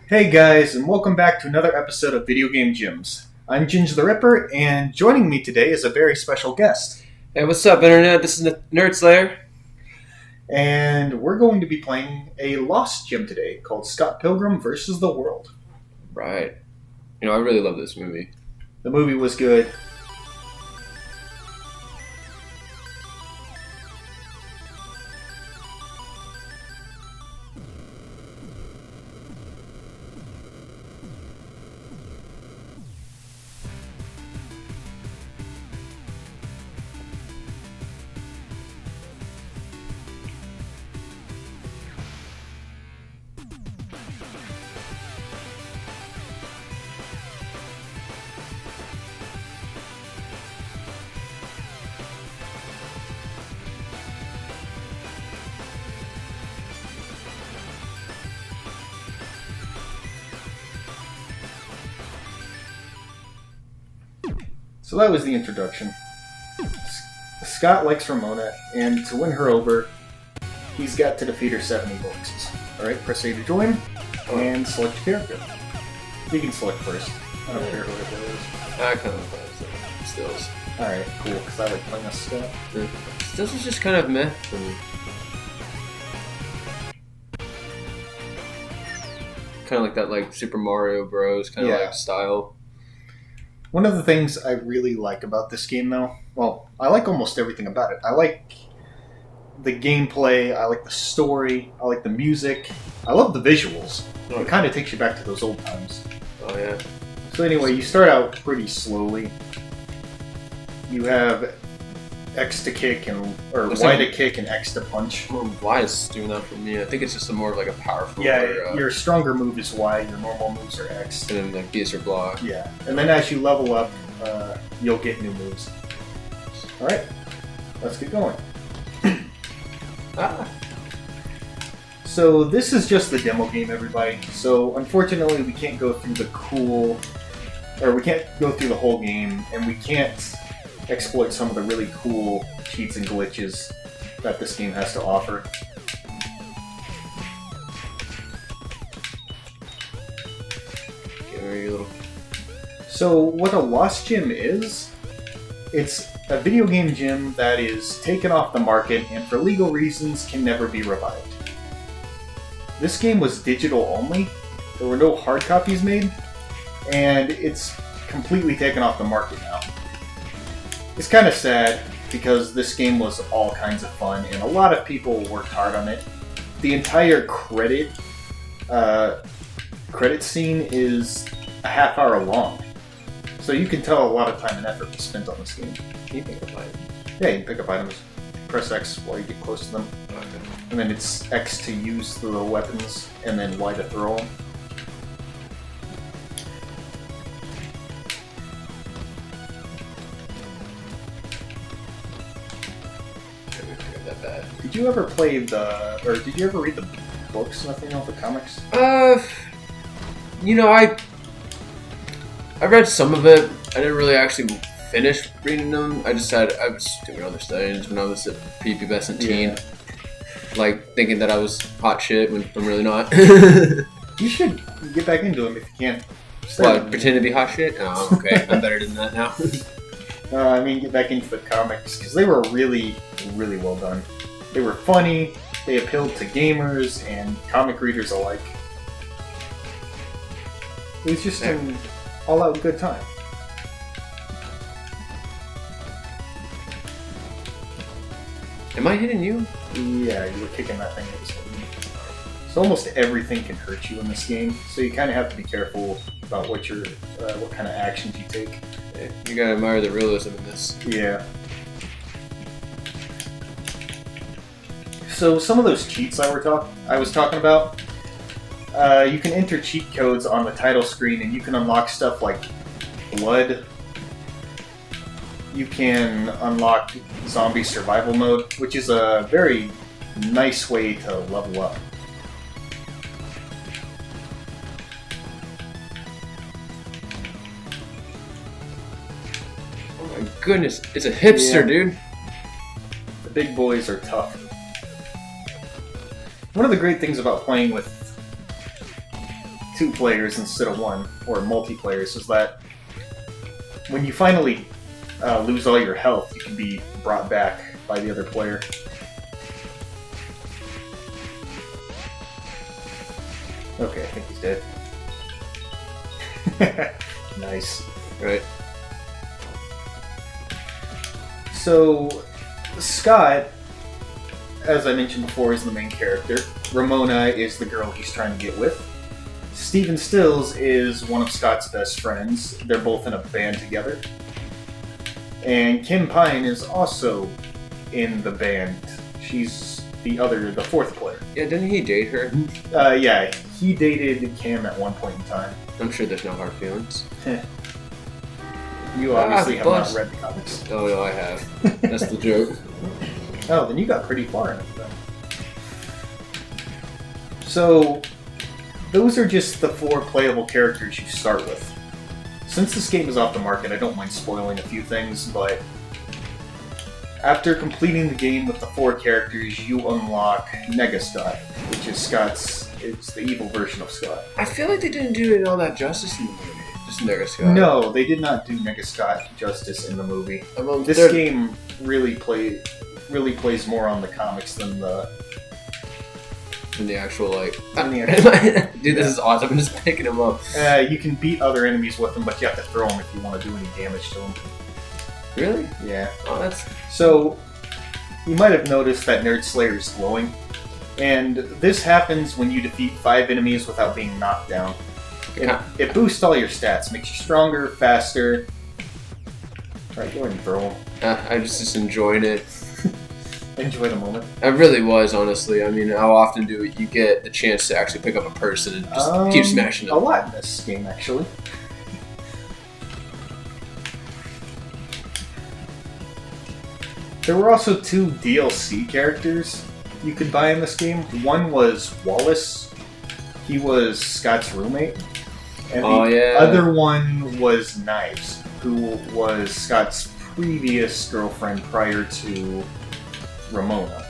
Hey guys, and welcome back to another episode of Video Game Gyms. I'm Ginge the Ripper, and joining me today is a very special guest. Hey, what's up, Internet? This is Nerd Slayer. And we're going to be playing a Lost gym today called Scott Pilgrim vs. the World. Right. I really love this movie. The movie was good. So that was the introduction. Scott likes Ramona, and to win her over, he's got to defeat her 70 boxes. Alright, press A to join, and select your character. You can select first. I don't care who it is. I kind of play Stills. Alright, cool, because I like playing as Scott. Stills is just kind of meh for me. Kind of like that Super Mario Bros. kind of style. One of the things I really like about this game, though, well, I like almost everything about it. I like the gameplay, I like the story, I like the music, I love the visuals. It kind of takes you back to those old times. Oh, yeah. So anyway, you start out pretty slowly. You have X to kick, or Y to kick, and X to punch. Y is doing that for me. I think it's just more of a powerful... Yeah, your stronger move is Y, your normal moves are X. And then these are block. Yeah, and then as you level up, you'll get new moves. Alright, let's get going. So this is just the demo game, everybody. So unfortunately we can't go through we can't go through the whole game, and we can't exploit some of the really cool cheats and glitches that this game has to offer. So what a Lost Gym is, it's a video game gym that is taken off the market and for legal reasons can never be revived. This game was digital only, there were no hard copies made, and it's completely taken off the market now. It's kind of sad because this game was all kinds of fun and a lot of people worked hard on it. The entire credit scene is a half hour long, so you can tell a lot of time and effort was spent on this game. Can you pick up items? Yeah, you can pick up items. Press X while you get close to them. Okay. And then it's X to use the weapons, and then Y to throw them. That bad. Did you ever did you ever read the books, nothing of the comics? I read some of it. I didn't really actually finish reading them. I was doing other studies when I was a prepubescent teen. Thinking that I was hot shit when I'm really not. You should get back into them if you can. Pretend to be hot shit? Oh, okay. I'm better than that now. Get back into the comics, because they were really, really well done. They were funny, they appealed to gamers and comic readers alike. It was just an all-out good time. Am I hitting you? Yeah, you were kicking that thing that was hitting me. So almost everything can hurt you in this game, so you kind of have to be careful about what kind of actions you take. Yeah, you gotta admire the realism in this. Yeah. So some of those cheats I was talking about, you can enter cheat codes on the title screen, and you can unlock stuff like blood. You can unlock zombie survival mode, which is a very nice way to level up. Oh my goodness, it's a hipster, dude. The big boys are tough. One of the great things about playing with 2 players instead of 1, or multiplayer, is that when you finally lose all your health, you can be brought back by the other player. Okay, I think he's dead. Nice. Right. So, Scott, as I mentioned before, is the main character. Ramona is the girl he's trying to get with. Steven Stills is one of Scott's best friends. They're both in a band together. And Kim Pine is also in the band. She's the 4th player. Yeah, didn't he date her? Yeah, he dated Kim at one point in time. I'm sure there's no hard feelings. You obviously have not read the comics. Oh, no, I have. That's the joke. Oh, then you got pretty far in it, then. So, those are just the 4 playable characters you start with. Since this game is off the market, I don't mind spoiling a few things, but after completing the game with the 4 characters, you unlock Nega Scott, which is it's the evil version of Scott. I feel like they didn't do it all that justice in the movie. Just Nega Scott. No, they did not do Nega Scott justice in the movie. Well, this game really plays more on the comics than the actual, Dude, this is awesome. I'm just picking him up. You can beat other enemies with them, but you have to throw them if you want to do any damage to them. Really? Yeah. Oh, that's... So, you might have noticed that Nerd Slayer is glowing. And this happens when you defeat 5 enemies without being knocked down. It boosts all your stats, makes you stronger, faster. Alright, go ahead and throw them. I'm just enjoying it. Enjoy the moment. I really was, honestly. I mean, how often do you get the chance to actually pick up a person and just keep smashing them? A lot in this game, actually. There were also 2 DLC characters you could buy in this game. One was Wallace. He was Scott's roommate. And the other one was Knives, who was Scott's previous girlfriend prior to Ramona.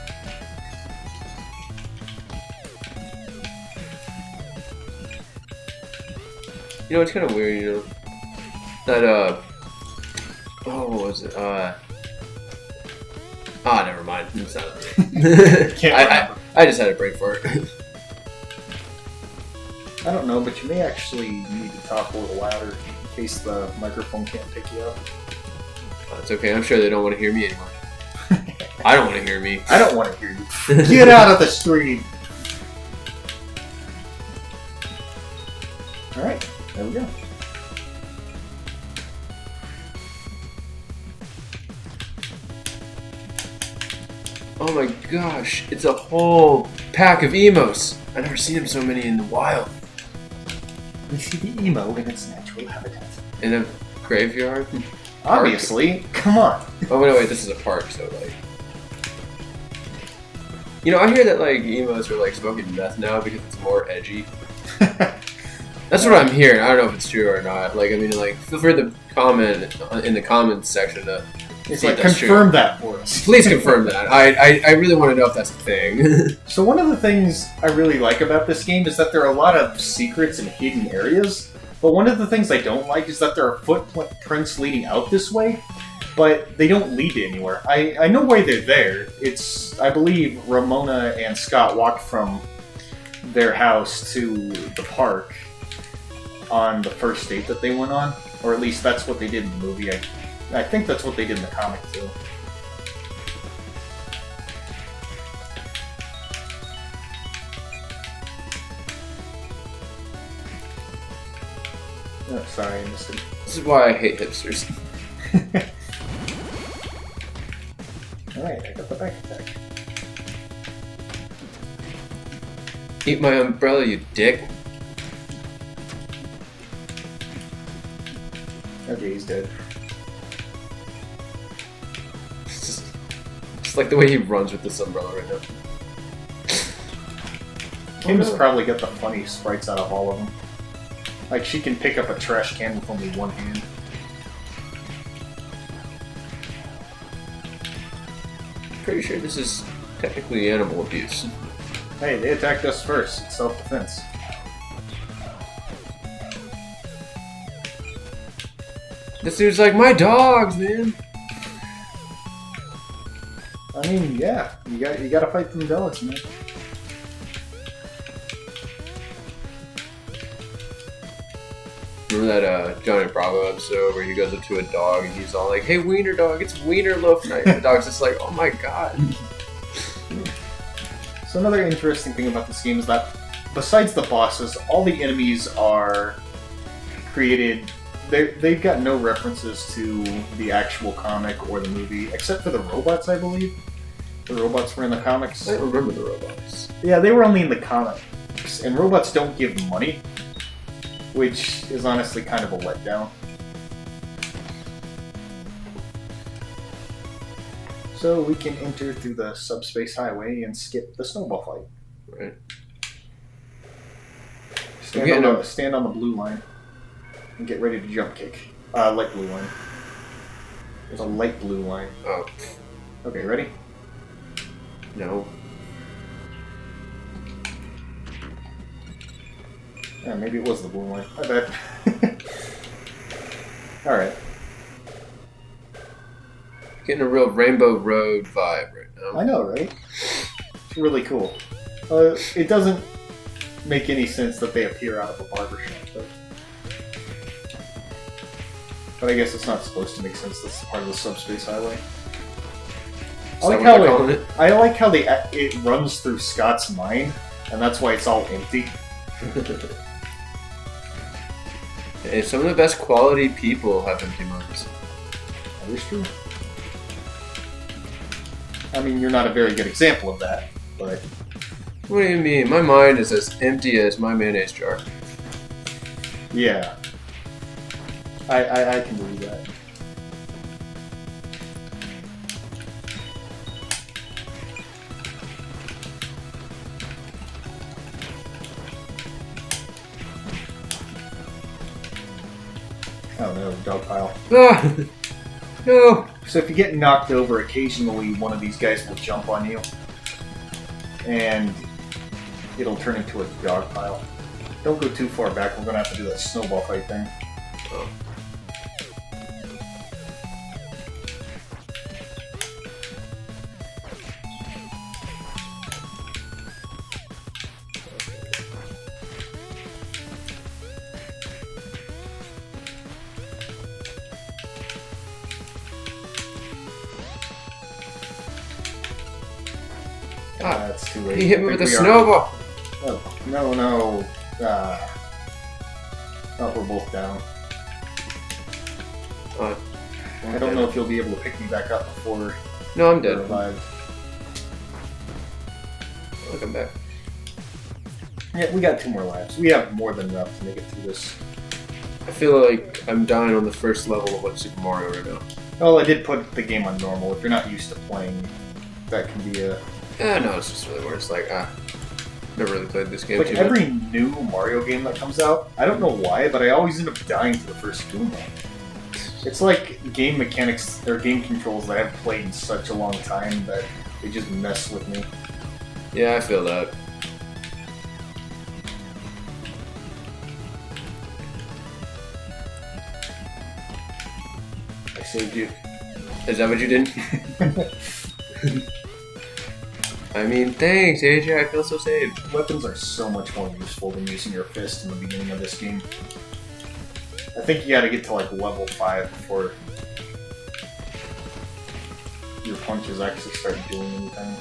You know, it's kind of weird, you know, that, what was it, never mind. It's not. I just had a break for it. I don't know, but you may actually need to talk a little louder in case the microphone can't pick you up. It's okay. I'm sure they don't want to hear me anymore. I don't want to hear me. I don't want to hear you. Get out of the stream! Alright, there we go. Oh my gosh, it's a whole pack of emos. I've never seen so many in the wild. We see the emo in its natural habitat. In a graveyard? Obviously, come on. Oh wait, this is a park, so like... You know, I hear that like emos are like smoking meth now because it's more edgy. That's what I'm hearing. I don't know if it's true or not. Like, I mean, like, feel free to comment in the comments section to it's like, confirm that for us. Please confirm that. I really want to know if that's a thing. So one of the things I really like about this game is that there are a lot of secrets and hidden areas. But one of the things I don't like is that there are footprints leading out this way, but they don't lead to anywhere. I know why they're there. It's, I believe, Ramona and Scott walked from their house to the park on the first date that they went on. Or at least that's what they did in the movie. I think that's what they did in the comic, too. Oh, sorry, I missed it. This is why I hate hipsters. Alright, I got the back attack. Eat my umbrella, you dick. Okay, he's dead. It's just like the way he runs with this umbrella right now. Kim's probably got the funniest sprites out of all of them. Like, she can pick up a trash can with only one hand. Pretty sure this is technically animal abuse. Hey, they attacked us first. It's self-defense. This dude's like, my dogs, man. I mean, yeah, you gotta fight them dogs, man. Remember that Johnny Bravo episode where he goes up to a dog and he's all like, "Hey, wiener dog, it's wiener loaf night." The dog's just like, "Oh my god." So another interesting thing about this game is that besides the bosses, all the enemies are created. They've got no references to the actual comic or the movie, except for the robots, I believe. The robots were in the comics. I don't remember the robots. Yeah, they were only in the comics, and robots don't give money, which is honestly kind of a letdown. So we can enter through the subspace highway and skip the snowball fight. Right. Stand on the blue line and get ready to jump kick. Light blue line. There's a light blue line. Oh. Okay, ready? No. Yeah, maybe it was the blue line. I bet. Alright. Getting a real Rainbow Road vibe right now. I know, right? It's really cool. It doesn't make any sense that they appear out of a barbershop, but I guess it's not supposed to make sense. That's part of the subspace highway. I like how it runs through Scott's mind, and that's why it's all empty. Hey, some of the best quality people have empty minds. That is true. I mean, you're not a very good example of that, but... What do you mean? My mind is as empty as my mayonnaise jar. Yeah. I can believe that. Oh no, dog pile. Ah! No! So if you get knocked over, occasionally one of these guys will jump on you. And it'll turn into a dog pile. Don't go too far back, we're gonna have to do that snowball fight thing. Oh. That's too late. He hit me with a snowball! Oh, no. Oh, we're both down. I don't know if you'll be able to pick me back up before... No, I'm dead. Revived. Look, I'm back. Yeah, we got 2 more lives. We have more than enough to make it through this. I feel like I'm dying on the first level of like Super Mario right now. Well, I did put the game on normal. If you're not used to playing, that can be a... No, it's just really where it's like, never really played this game Like too every much. new Mario game that comes out, I don't know why, but I always end up dying to the first Goomba. It's like game mechanics, or game controls that I've played in such a long time that they just mess with me. Yeah, I feel that. I saved you. Is that what you did? I mean, thanks, AJ. I feel so saved. Weapons are so much more useful than using your fist in the beginning of this game. I think you gotta get to like level 5 before your punches actually start doing anything.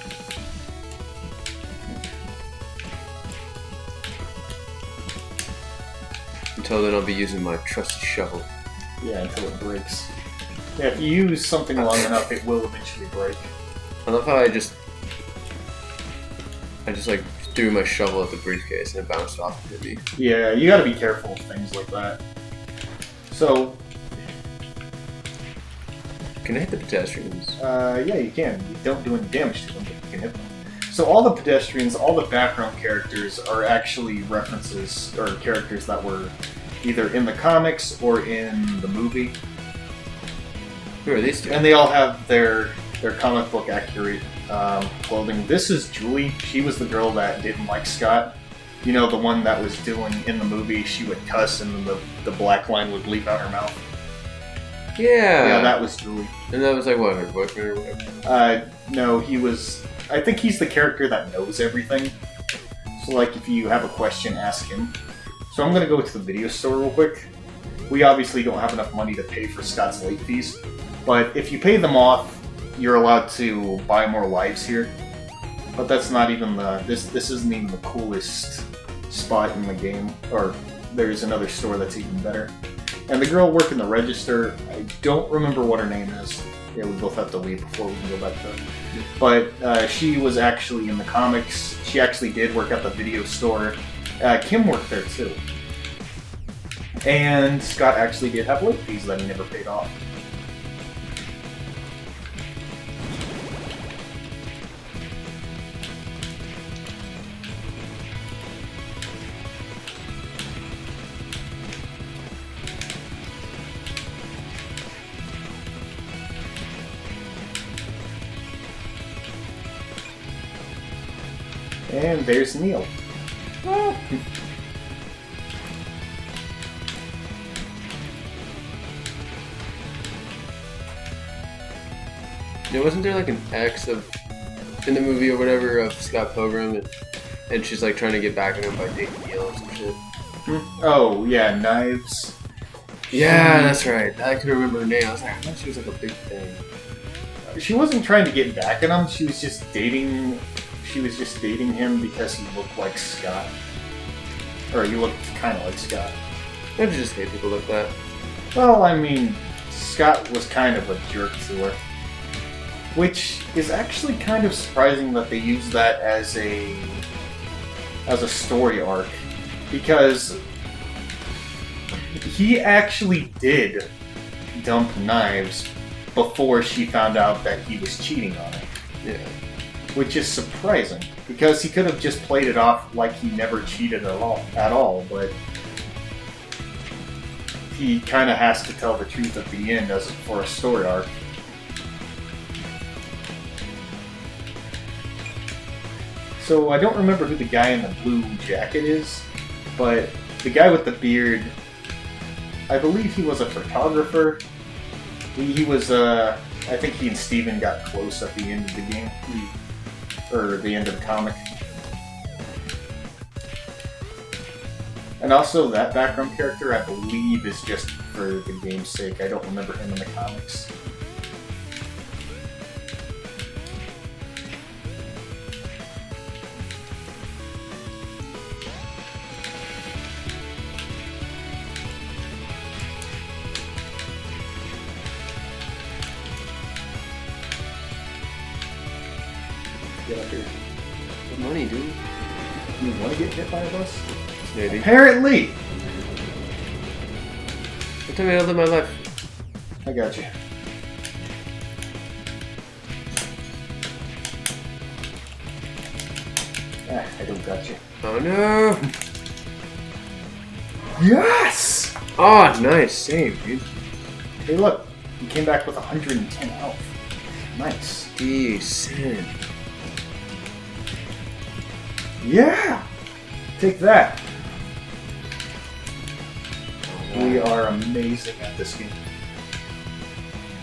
Until then, I'll be using my trusty shovel. Yeah, until it breaks. Yeah, if you use something long enough, it will eventually break. I love how I just like threw my shovel at the briefcase and it bounced off and hit me. Yeah, you gotta be careful of things like that. So, can I hit the pedestrians? yeah, you can. You don't do any damage to them, but you can hit them. So all the pedestrians, all the background characters are actually references, or characters that were either in the comics or in the movie. Who are these two? And they all have their comic book accurate clothing. This is Julie. She was the girl that didn't like Scott. You know, the one that was doing in the movie, she would cuss and then the black line would leap out her mouth. Yeah, that was Julie. And that was like what, her boyfriend or whatever. No, he was. I think he's the character that knows everything. So, like, if you have a question, ask him. So I'm gonna go to the video store real quick. We obviously don't have enough money to pay for Scott's late fees, but if you pay them off, you're allowed to buy more lives here. But that's not even the. This isn't even the coolest spot in the game. Or there's another store that's even better. And the girl working the register, I don't remember what her name is. Yeah, we both have to leave before we can go back to it. But she was actually in the comics. She actually did work at the video store. Kim worked there too. And Scott actually did have late fees that he never paid off. And there's Neil. Yeah, wasn't there like an ex of in the movie or whatever of Scott Pilgrim, and she's like trying to get back at him by dating Neil or some shit? Oh yeah, Knives. Yeah, that's right. I couldn't remember her name. I was like, I thought she was like a big thing. She wasn't trying to get back at him. She was just dating. She was just dating him because he looked like Scott, or he looked kind of like Scott. I just hate people like that. Well, I mean, Scott was kind of a jerk to her. Which is actually kind of surprising that they use that as a story arc, because he actually did dump Knives before she found out that he was cheating on her. Yeah. Which is surprising, because he could have just played it off like he never cheated at all, but he kind of has to tell the truth at the end as for a story arc. So I don't remember who the guy in the blue jacket is, but the guy with the beard, I believe he was a photographer. He was, I think he and Steven got close at the end of the game, or the end of the comic. And also that background character, I believe, is just for the game's sake. I don't remember him in the comics. Get up here. What money, dude? You want to get hit by a bus? Maybe. Apparently! What time I live my life? I got you. I don't got you. Oh no! Yes! Oh, nice save, dude. Hey, look. You came back with 110 health. Nice. Decent. Yeah! Take that. We are amazing at this game.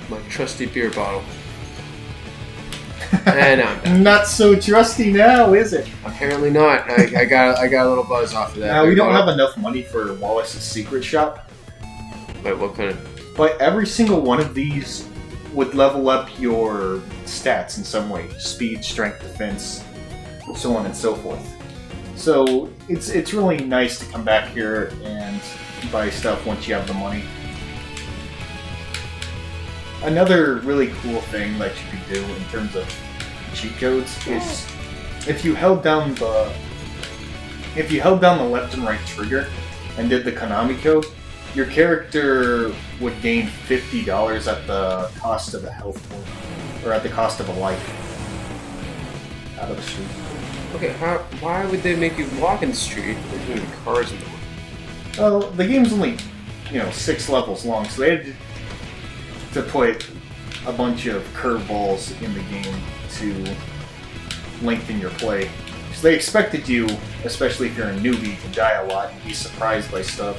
My trusty beer bottle. And I'm done. Not so trusty now, is it? Apparently not. I got a little buzz off of that. Now, we don't have enough money for Wallace's secret shop. Wait, what kind of? But every single one of these would level up your stats in some way. Speed, strength, defense, so on and so forth. So it's really nice to come back here and buy stuff once you have the money. Another really cool thing that you could do in terms of cheat codes is if you held down the left and right trigger and did the Konami code, your character would gain $50 at the cost of a health point, or at the cost of a life out of the street. Okay, why would they make you walk in the street? There's going to be cars in the way. Well, the game's only, 6 levels long, so they had to put a bunch of curveballs in the game to lengthen your play. So they expected you, especially if you're a newbie, to die a lot and be surprised by stuff.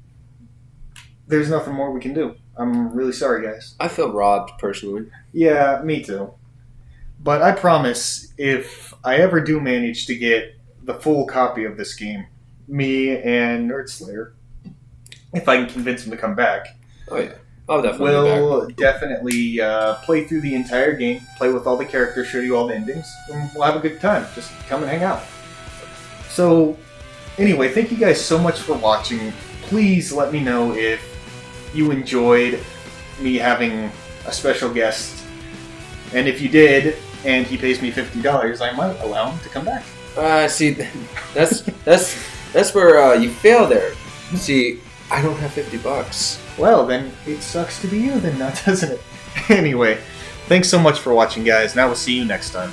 there's nothing more we can do. I'm really sorry, guys. I feel robbed, personally. Yeah, me too. But I promise, if I ever do manage to get the full copy of this game, me and Nerd Slayer, if I can convince him to come back, Oh yeah, I'll definitely be we'll definitely play through the entire game, play with all the characters, show you all the endings, and we'll have a good time. Just come and hang out. So, anyway, thank you guys so much for watching. Please let me know if you enjoyed me having a special guest. And if you did, and he pays me $50, I might allow him to come back. See, that's where you fail there. See, I don't have $50. Well, then it sucks to be you then, now, doesn't it? Anyway, thanks so much for watching, guys. Now we'll see you next time.